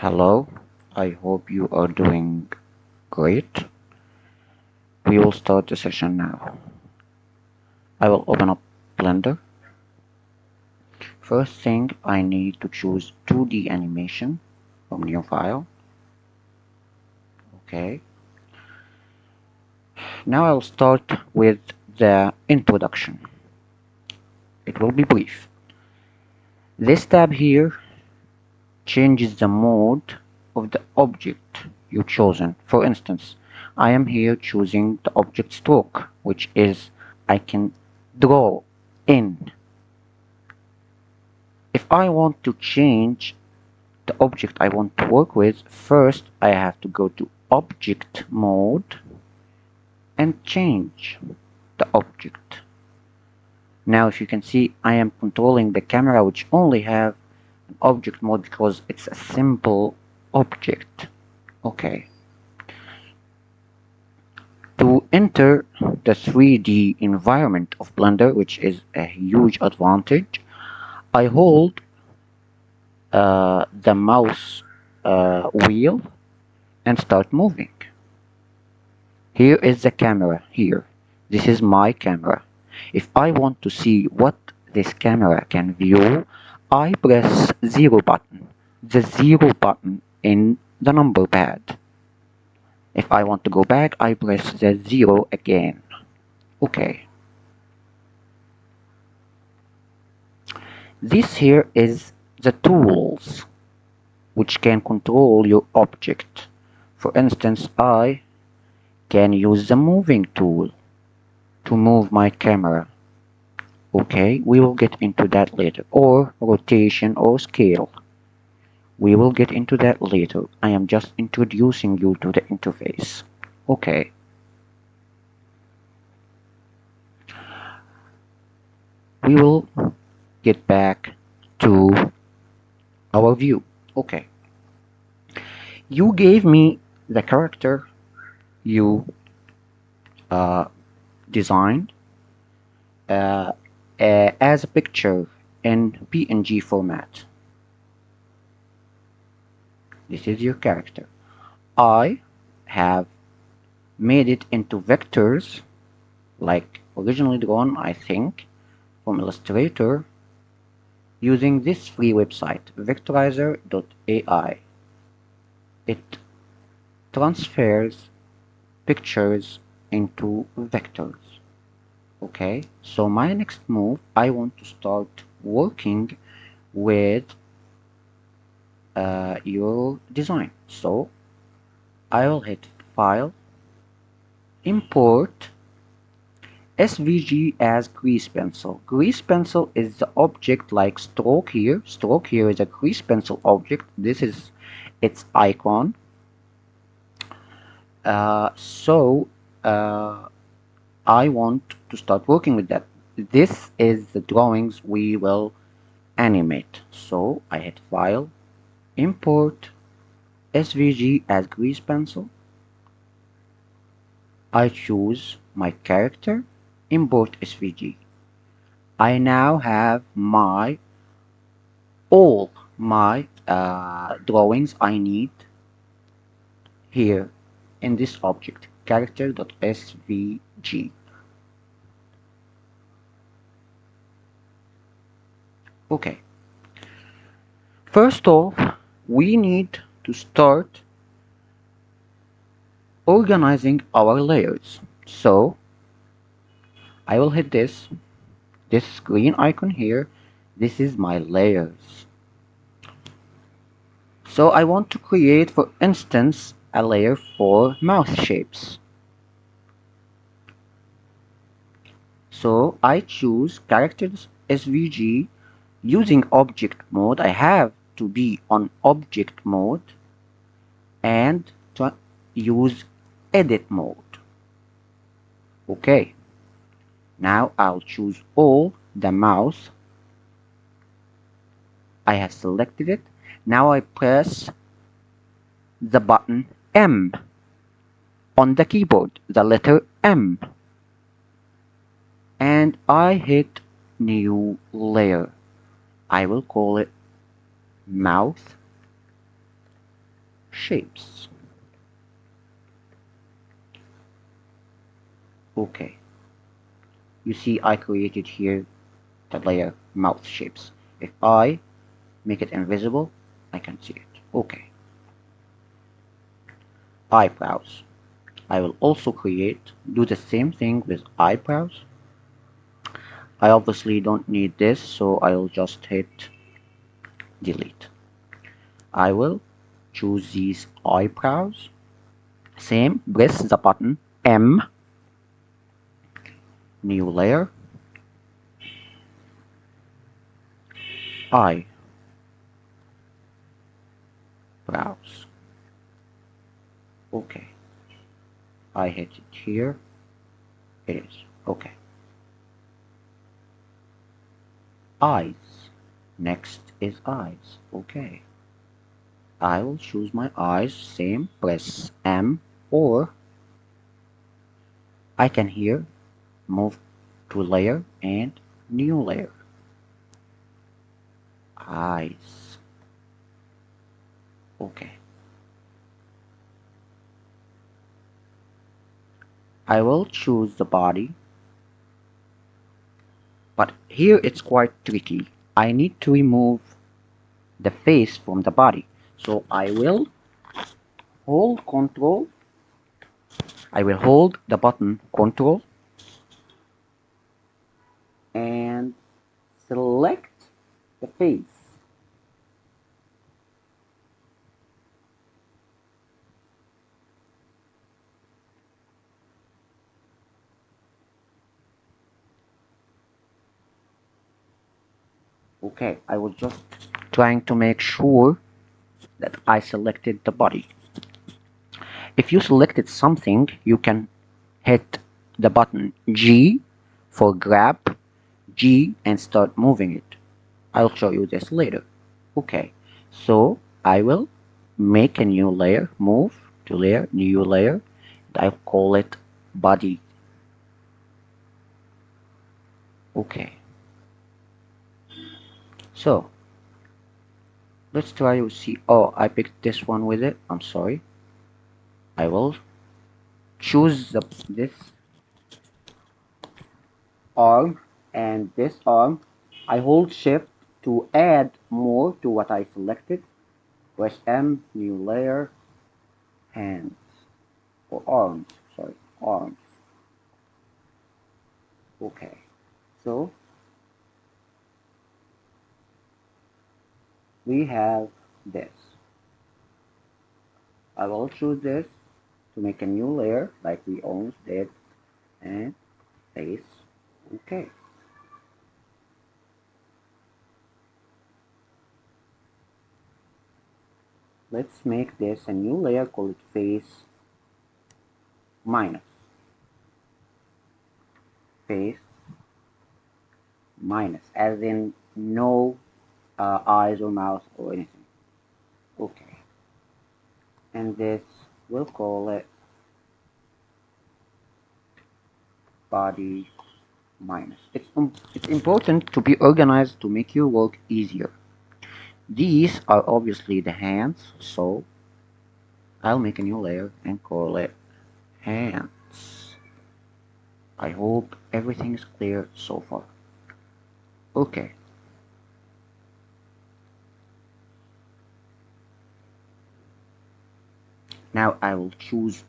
Hello, I hope you are doing great. We will start the session now. I will open up Blender. First thing, I need to choose 2D animation from new file. Okay. Now I'll start with the introduction. It will be brief. This tab here changes the mode of the object you've chosen. For instance, I am here choosing the object stroke, which is I can draw in. If I want to change the object I want to work with, first I have to go to object mode and change the object. Now if you can see, I am controlling the camera, which only have an object mode because it's a simple object. Okay. To enter the 3D environment of Blender, which is a huge advantage, I hold the mouse wheel and start moving. Here is the camera here. This is my camera. If I want to see what this camera can view, I press 0 button. The 0 button in the number pad. If I want to go back, I press the 0 again. Okay. This here is the tools which can control your object. For instance, I can use the moving tool to move my camera. Okay, we will get into that later. Or rotation or scale. We will get into that later. I am just introducing you to the interface. Okay. We will get back to our view. Okay. You gave me the character you designed as a picture in PNG format. This is your character. I have made it into vectors like originally drawn, I think, from Illustrator using this free website, vectorizer.ai. It transfers pictures into vectors. Okay, so my next move, I want to start working with your design. So I will hit File, Import SVG as Grease Pencil. Grease Pencil is the object like Stroke here. Stroke here is a Grease Pencil object. This is its icon. I want to start working with that. This is the drawings we will animate. So I hit File, Import SVG as Grease Pencil. I choose my character, Import SVG. I now have all my drawings I need here in this object, character.svg. Okay. First off, we need to start organizing our layers. So I will hit this green icon here. This is my layers. So I want to create, for instance, a layer for mouth shapes. So I choose characters SVG using object mode. I have to be on object mode and to use edit mode. Okay. Now I'll choose all the mouse. I have selected it. Now I press the button M on the keyboard, the letter M, and I hit new layer. I will call it mouth shapes. Okay, you see I created here the layer mouth shapes. If I make it invisible, I can see it. Okay, eyebrows. I will also do the same thing with eyebrows. I obviously don't need this, so I'll just hit delete. I will choose these eyebrows. Same, press the button M, new layer, eyebrows. Okay, I hit it here. It is. Okay. Eyes. Next is eyes. Okay. I will choose my eyes. Same, press M, or I can here move to layer and new layer. Eyes. Okay. I will choose the body, but here it's quite tricky. I need to remove the face from the body. So hold control. I will hold the button control and select the face. Okay, I was just trying to make sure that I selected the body. If you selected something, you can hit the button G for grab, G, and start moving it. I'll show you this later. Okay, so I will make a new layer, move to layer, new layer, and I'll call it body. Okay, so let's try to see. Oh, I picked this one with it. I'm sorry. I will choose this arm and this arm. I hold shift to add more to what I selected. Press M, new layer, hands, or arms, sorry, arms. Okay, so we have this. I will choose this to make a new layer like we almost did, and face. Okay. Let's make this a new layer, call it face minus. Face minus, as in no eyes or mouth or anything. Okay. And this, we'll call it body minus. It's important to be organized to make your work easier. These are obviously the hands, so I'll make a new layer and call it hands. I hope everything is clear so far. Okay. Now I will choose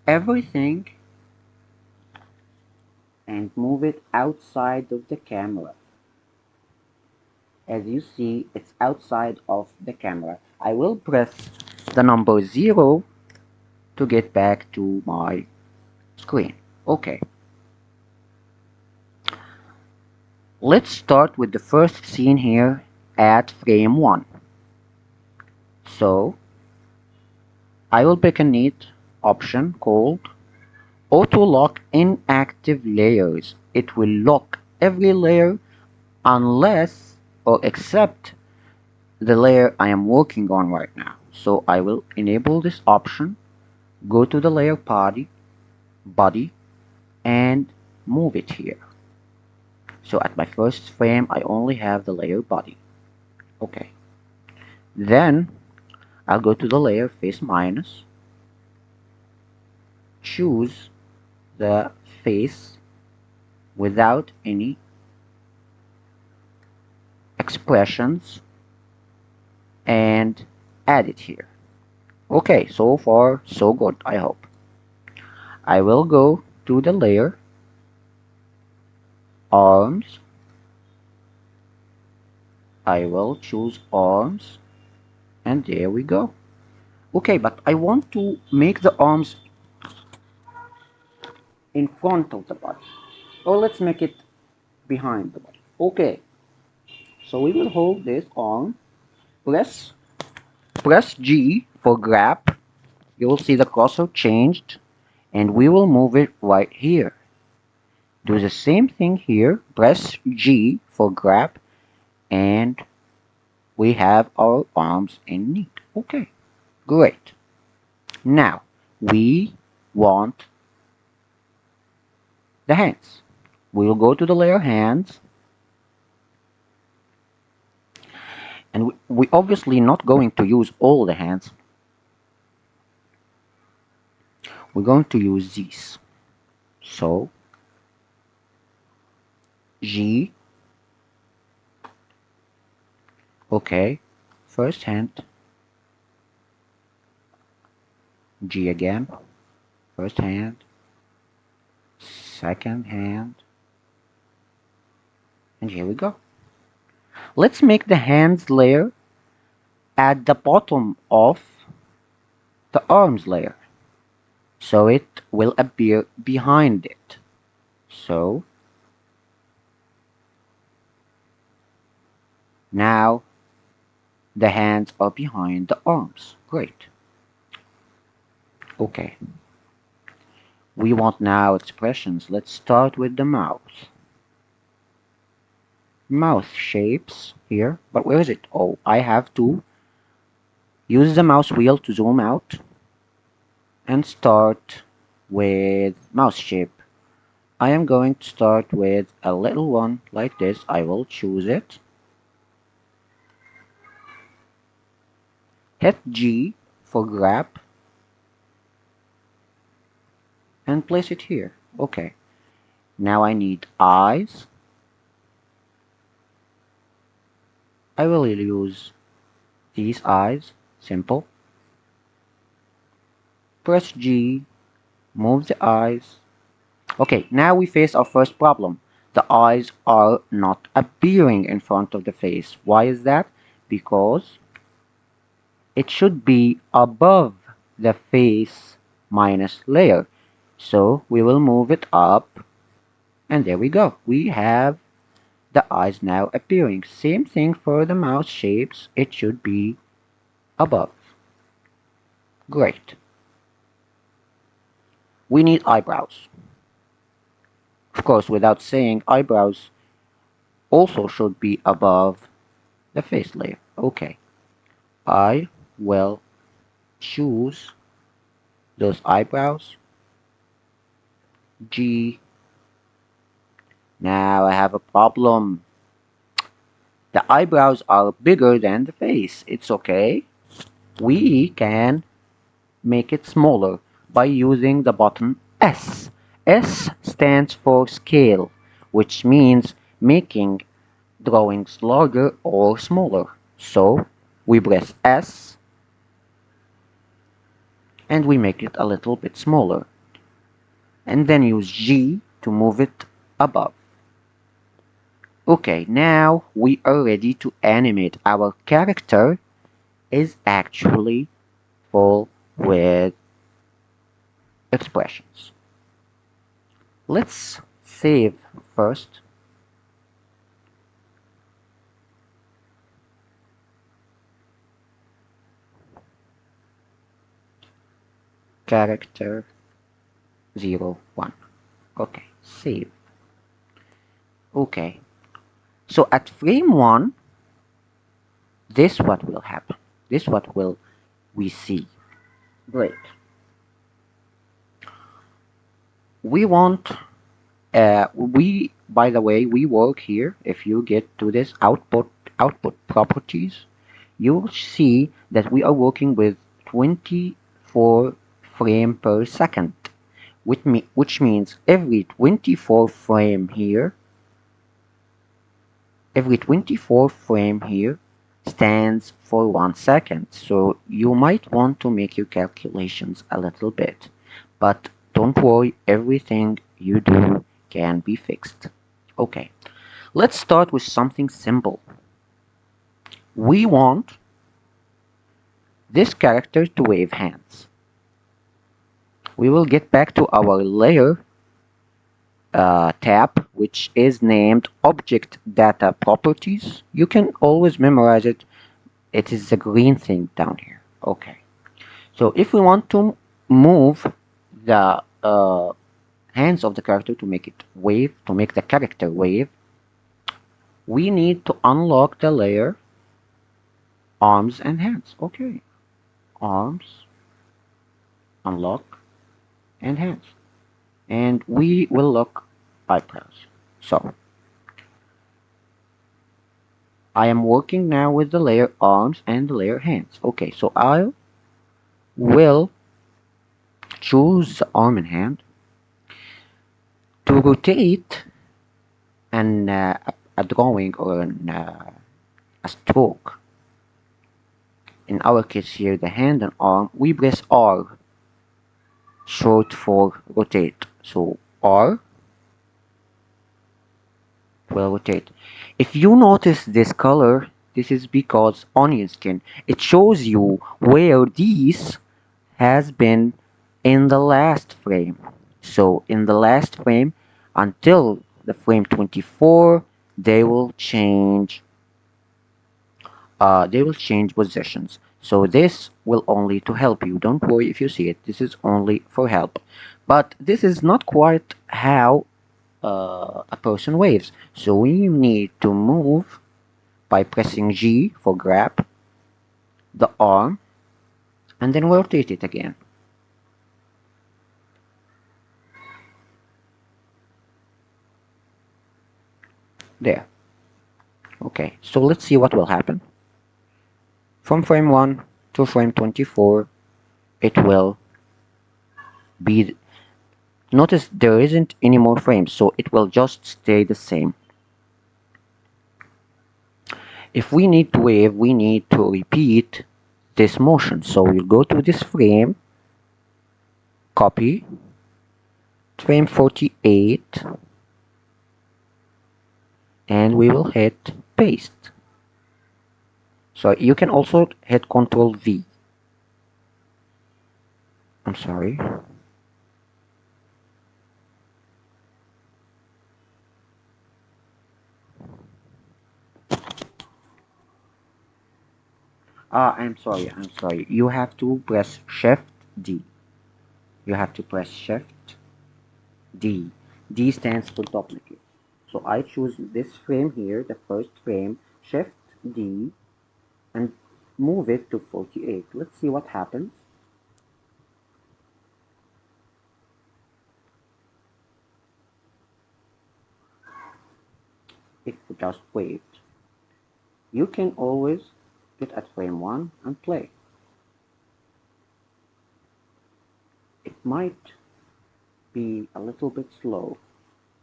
everything and move it outside of the camera. As you see, it's outside of the camera. I will press the number 0 to get back to my screen. Okay. Let's start with the first scene here at frame 1. So I will pick a neat option called Auto Lock Inactive Layers. It will lock every layer unless or except the layer I am working on right now. So I will enable this option, go to the layer body, and move it here. So at my first frame I only have the layer body. Okay. Then I'll go to the layer face minus, choose the face without any expressions, and add it here. Okay, so far so good, I hope. I will go to the layer arms. I will choose arms, and there we go. Okay, but I want to make the arms in front of the body, or let's make it behind the body. Okay, so we will hold this arm, press G for grab. You will see the cursor changed, and we will move it right here. Do the same thing here, press G for grab, and we have our arms in neat. Okay, great. Now we want the hands. We will go to the layer hands, and we obviously not going to use all the hands. We're going to use these. So G, okay, first hand, G again, first hand, second hand, and here we go. Let's make the hands layer at the bottom of the arms layer, so it will appear behind it. So now the hands are behind the arms. Great. Okay. We want now expressions. Let's start with the mouth. Mouth shapes here, but where is it? Oh, I have to use the mouse wheel to zoom out and start with mouse shape. I am going to start with a little one like this. I will choose it. Hit G for grab and place it here. Okay. Now I need eyes. I will use these eyes. Simple. Press G, move the eyes. Okay, now we face our first problem. The eyes are not appearing in front of the face. Why is that? Because it should be above the face minus layer. So we will move it up, and there we go. We have the eyes now appearing. Same thing for the mouse shapes. It should be above. Great. We need eyebrows. Of course, without saying, eyebrows also should be above the face layer. Okay. I will choose those eyebrows. G. Now I have a problem. The eyebrows are bigger than the face. It's okay. We can make it smaller by using the button S. S stands for scale, which means making drawings larger or smaller. So we press S and we make it a little bit smaller, and then use G to move it above. Okay, now we are ready to animate. Our character is actually full with expressions. Let's save first. Character 01. Okay, save. Okay, so at frame 1, this what will happen. This what will we see. Great. We want by the way, we work here. If you get to this output properties, you'll see that we are working with 24 frame per second, which means every 24 frame here, stands for 1 second. So you might want to make your calculations a little bit, but don't worry, everything you do can be fixed. Okay, let's start with something simple. We want this character to wave hands. We will get back to our layer tab, which is named Object Data Properties. You can always memorize it. It is the green thing down here. Okay. So if we want to move the hands of the character to make it wave, to make the character wave, we need to unlock the layer arms and hands. Okay. Arms, unlock, and hands. And we will look eyebrows. So I am working now with the layer arms and the layer hands. Okay, so I will choose the arm and hand to rotate a drawing or a stroke. In our case here, the hand and arm, we press R, short for rotate. So R will rotate. If you notice this color, this is because onion skin. It shows you where these has been in the last frame. So in the last frame until the frame 24, they will change positions. So this will only to help you. Don't worry if you see it. This is only for help. But this is not quite how a person waves. So we need to move by pressing G for grab the arm and then rotate it again. There. Okay, so let's see what will happen. From frame 1 to frame 24, it will be, notice there isn't any more frames, so it will just stay the same. If we need to wave, we need to repeat this motion. So we'll go to this frame, copy, frame 48, and we will hit paste. So you can also hit Ctrl V. I'm sorry. I'm sorry. You have to press Shift D. You have to press Shift D. D stands for duplicate. So I choose this frame here, the first frame, Shift D, and move it to 48. Let's see what happens. It just waved. You can always get at frame 1 and play. It might be a little bit slow,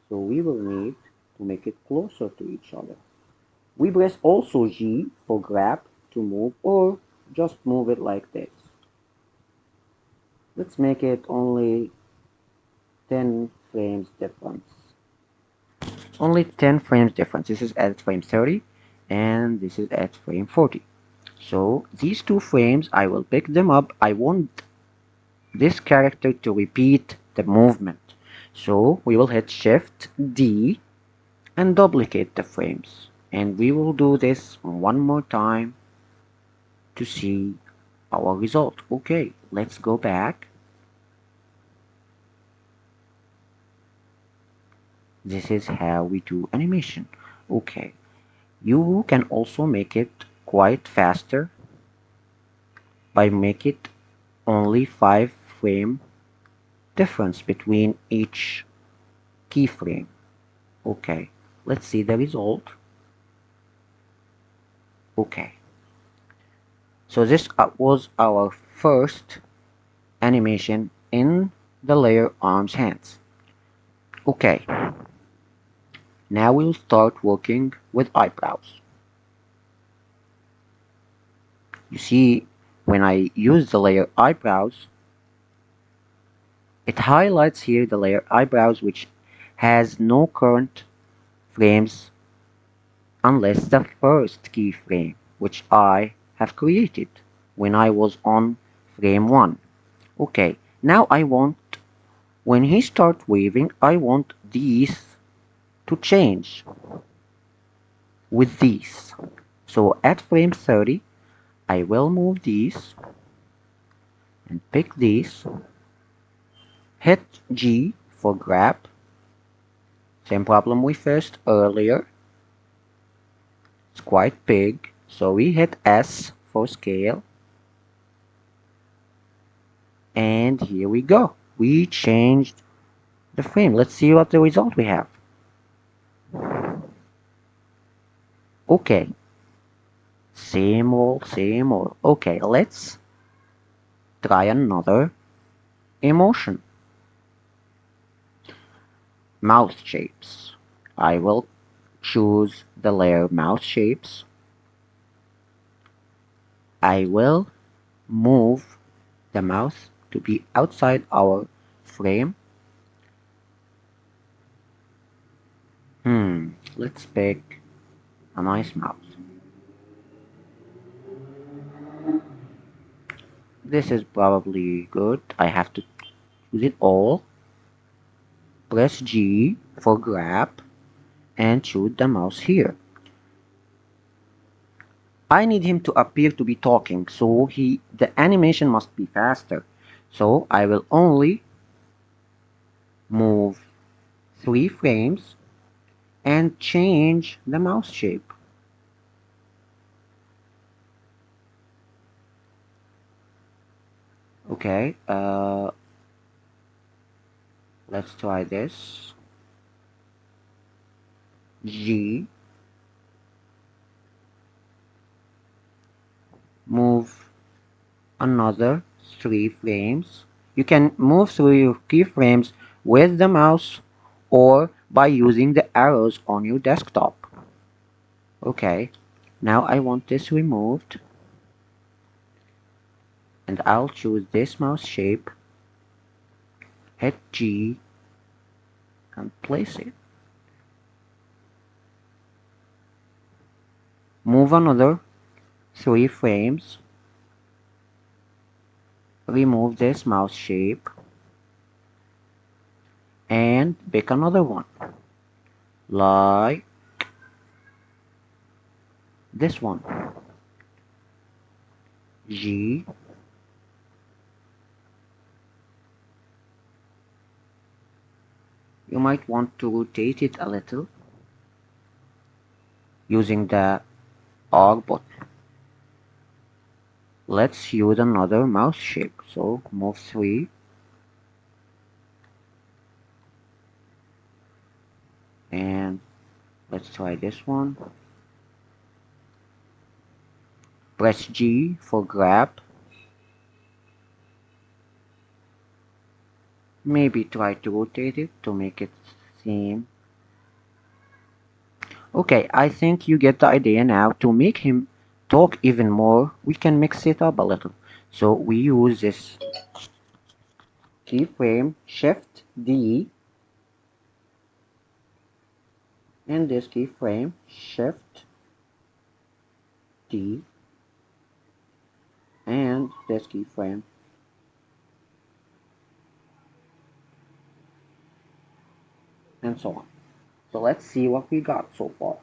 so we will need to make it closer to each other. We press also G for grab to move, or just move it like this. Let's make it only 10 frames difference. Only 10 frames difference. This is at frame 30 and this is at frame 40. So these two frames, I will pick them up. I want this character to repeat the movement. So we will hit Shift D and duplicate the frames. And we will do this one more time to see our result. Okay, let's go back. This is how we do animation. Okay, you can also make it quite faster by make it only 5 frame difference between each keyframe. Okay, let's see the result. Okay, So this was our first animation in the layer arms hands. Okay, now we'll start working with eyebrows. You see, when I use the layer eyebrows, it highlights here the layer eyebrows, which has no current frames unless the first keyframe, which I have created when I was on frame 1. Okay, now I want, when he starts waving, I want these to change with these. So at frame 30, I will move these and pick these, hit G for grab, same problem we faced earlier, it's quite big, so we hit S for scale, and here we go, we changed the frame. Let's see what the result we have. Okay, same old, same old. Okay, let's try another emotion. Mouth shapes. I will choose the layer mouth shapes. I will move the mouth to be outside our frame. Let's pick a nice mouth. This is probably good. I have to choose it all. Press G for grab and choose the mouse here. I need him to appear to be talking, so the animation must be faster. So I will only move 3 frames and change the mouse shape. Okay, let's try this. G, move another 3 frames. You can move through your keyframes with the mouse or by using the arrows on your desktop. Okay, now I want this removed, and I'll choose this mouse shape, hit G and place it. Move another 3 frames, remove this mouse shape, and pick another one, like this one. G, you might want to rotate it a little using the arc button. Let's use another mouse shape, so move 3, and let's try this one. Press G for grab. Maybe try to rotate it to make it seem. Okay, I think you get the idea now. To make him talk even more, we can mix it up a little. So we use this keyframe, Shift D, and this keyframe, Shift D, and this keyframe, and so on. So let's see what we got so far.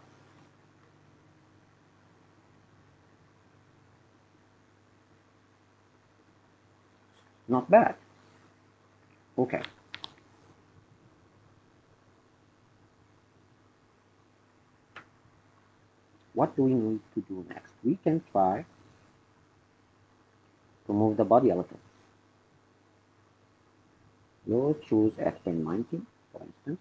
Not bad. Okay. What do we need to do next? We can try to move the body a little. We'll choose F10 19, for instance.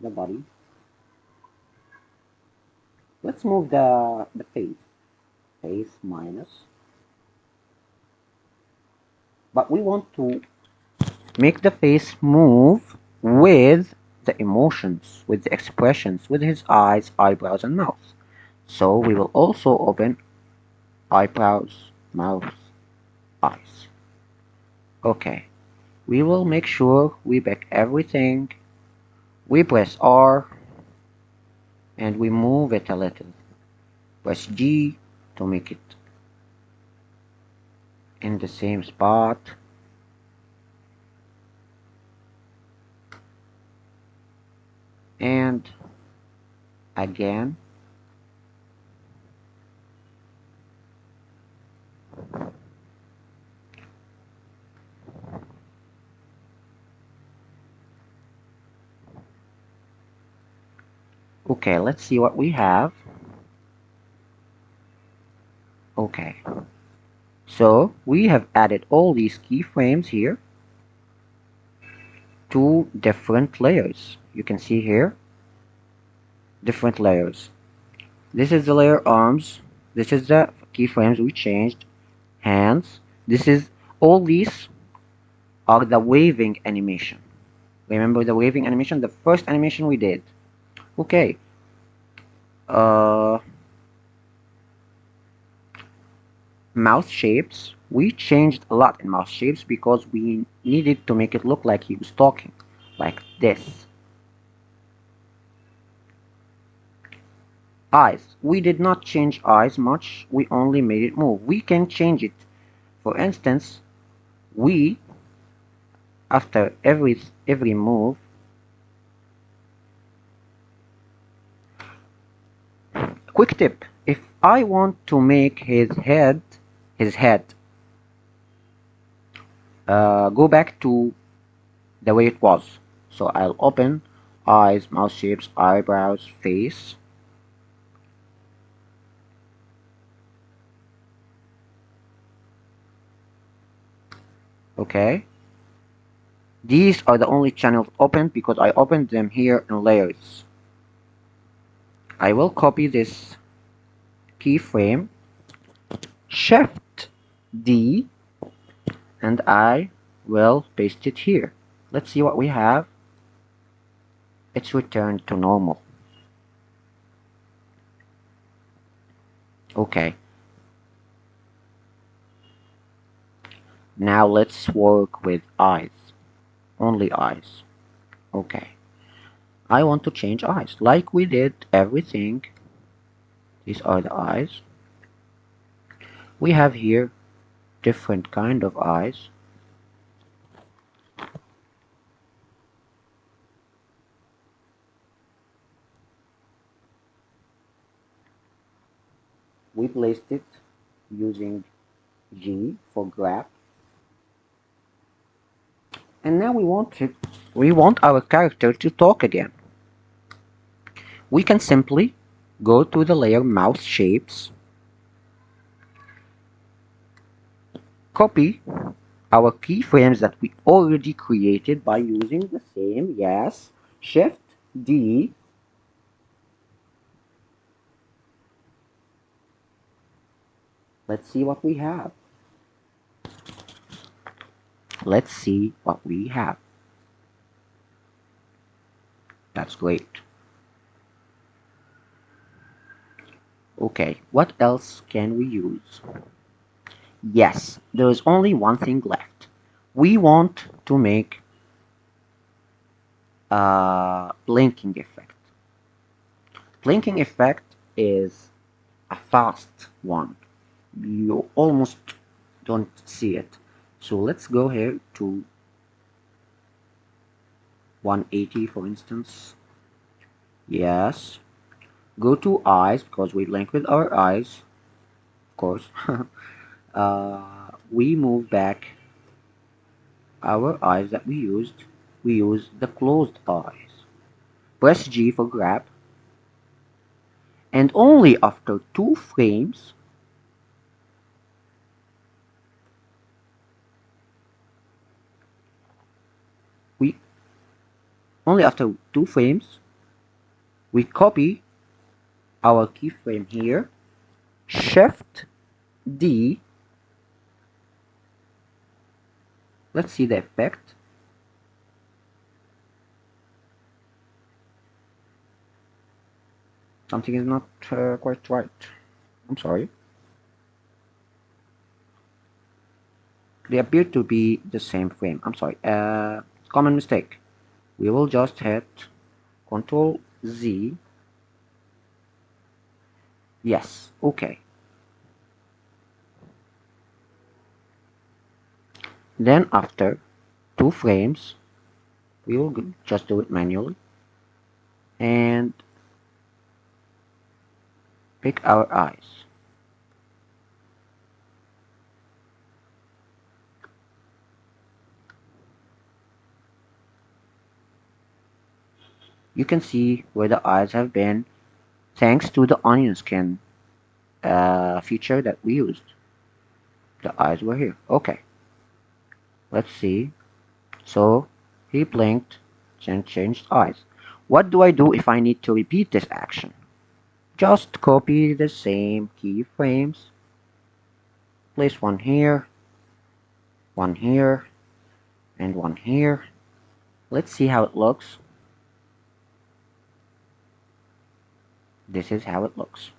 the body. Let's move the face minus, but we want to make the face move with the emotions, with the expressions, with his eyes, eyebrows, and mouth. So we will also open eyebrows, mouth, eyes. Okay, we will make sure we back everything. We press R and we move it a little. Press G to make it in the same spot. And again. Okay, let's see what we have. Okay, so we have added all these keyframes here to different layers. You can see here different layers. This is the layer arms. This is the keyframes we changed. Hands. This is all these are the waving animation. Remember the waving animation, the first animation we did. Okay. Mouth shapes. We changed a lot in mouth shapes because we needed to make it look like he was talking, like this. Eyes. We did not change eyes much, we only made it move. We can change it. For instance, we, after every move, quick tip, if I want to make his head, go back to the way it was. So I'll open eyes, mouth shapes, eyebrows, face. Okay. These are the only channels opened because I opened them here in layers. I will copy this keyframe, Shift D, and I will paste it here. Let's see what we have. It's returned to normal. Okay. Now let's work with eyes. Only eyes. Okay. I want to change eyes. Like we did everything. These are the eyes. We have here different kind of eyes. We placed it using G for grab. And now we want our character to talk again. We can simply go to the layer mouth shapes, copy our keyframes that we already created by using the same, yes, Shift D. Let's see what we have. Let's see what we have. That's great. Okay, what else can we use? Yes, there is only one thing left. We want to make a blinking effect. Blinking effect is a fast one. You almost don't see it. So let's go here to 180 for instance. Yes. Go to eyes because we link with our eyes. Of course. We move back our eyes that we used. We use the closed eyes. Press G for grab. And only after 2 frames we only after 2 frames We copy our keyframe here, Shift D. Let's see the effect. Something is not quite right. I'm sorry. They appear to be the same frame. I'm sorry. Common mistake. We will just hit Control Z. Yes. Okay. Then after 2 frames, we will just do it manually and pick our eyes. You can see where the eyes have been thanks to the onion skin feature that we used. The eyes were here. Okay, let's see. So he blinked and changed eyes. What do I do if I need to repeat this action? Just copy the same keyframes, place one here, and one here. Let's see how it looks. This is how it looks.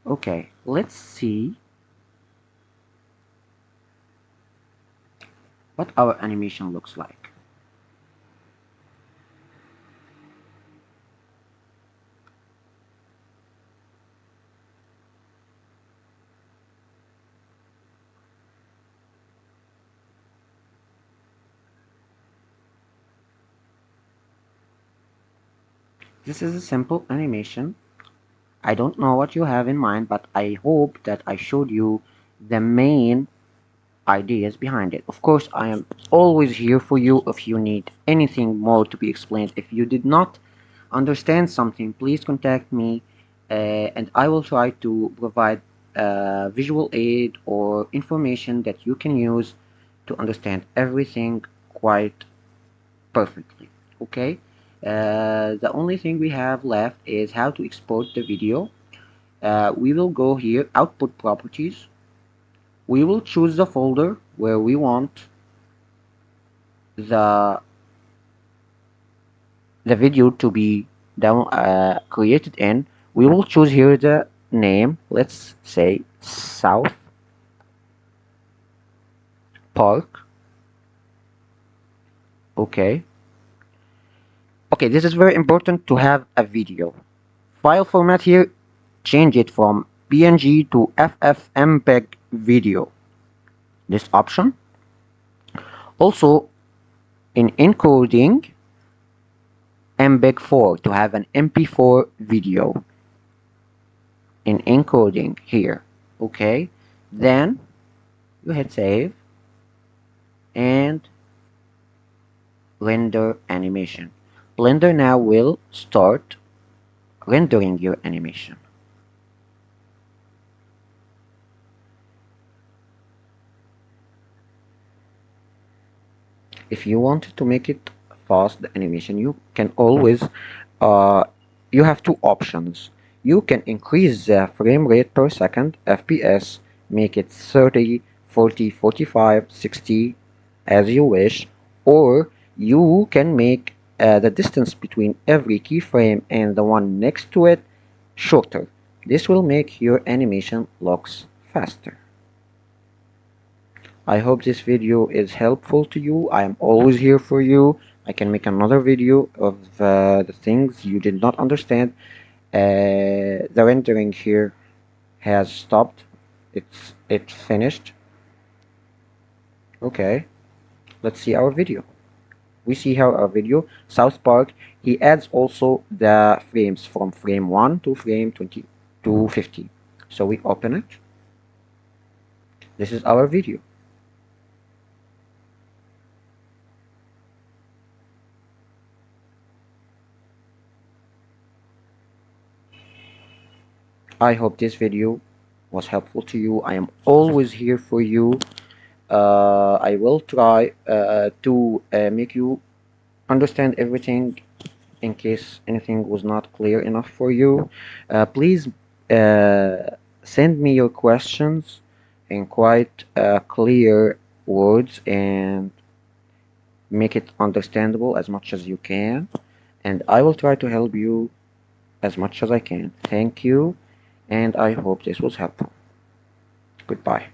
Okay, let's see what our animation looks like. This is a simple animation. I don't know what you have in mind, but I hope that I showed you the main ideas behind it. Of course, I am always here for you if you need anything more to be explained. If you did not understand something, please contact me and I will try to provide visual aid or information that you can use to understand everything quite perfectly. Okay, the only thing we have left is how to export the video. We will go here, output properties. We will choose the folder where we want the video to be created in. We will choose here the name. Let's say South Park. Okay. Okay, this is very important to have a video. File format here, change it from PNG to FFmpeg video. This option. Also, in encoding, MPEG-4 to have an MP4 video in encoding here. Okay, then you hit save and render animation. Blender now will start rendering your animation. If you want to make it fast, the animation, you can always you have two options. You can increase the frame rate per second, FPS, make it 30, 40, 45, 60 as you wish, or you can make the distance between every keyframe and the one next to it shorter. This will make your animation looks faster. I hope this video is helpful to you. I am always here for you. I can make another video of the things you did not understand. The rendering here has stopped. It's finished. Okay, let's see our video. We see how our video, South Park, he adds also the frames from frame 1 to frame 20 to 50. So we open it. This is our video. I hope this video was helpful to you. I am always here for you. I will try to make you understand everything in case anything was not clear enough for you. Please send me your questions in quite clear words and make it understandable as much as you can, and I will try to help you as much as I can. Thank you, and I hope this was helpful. Goodbye.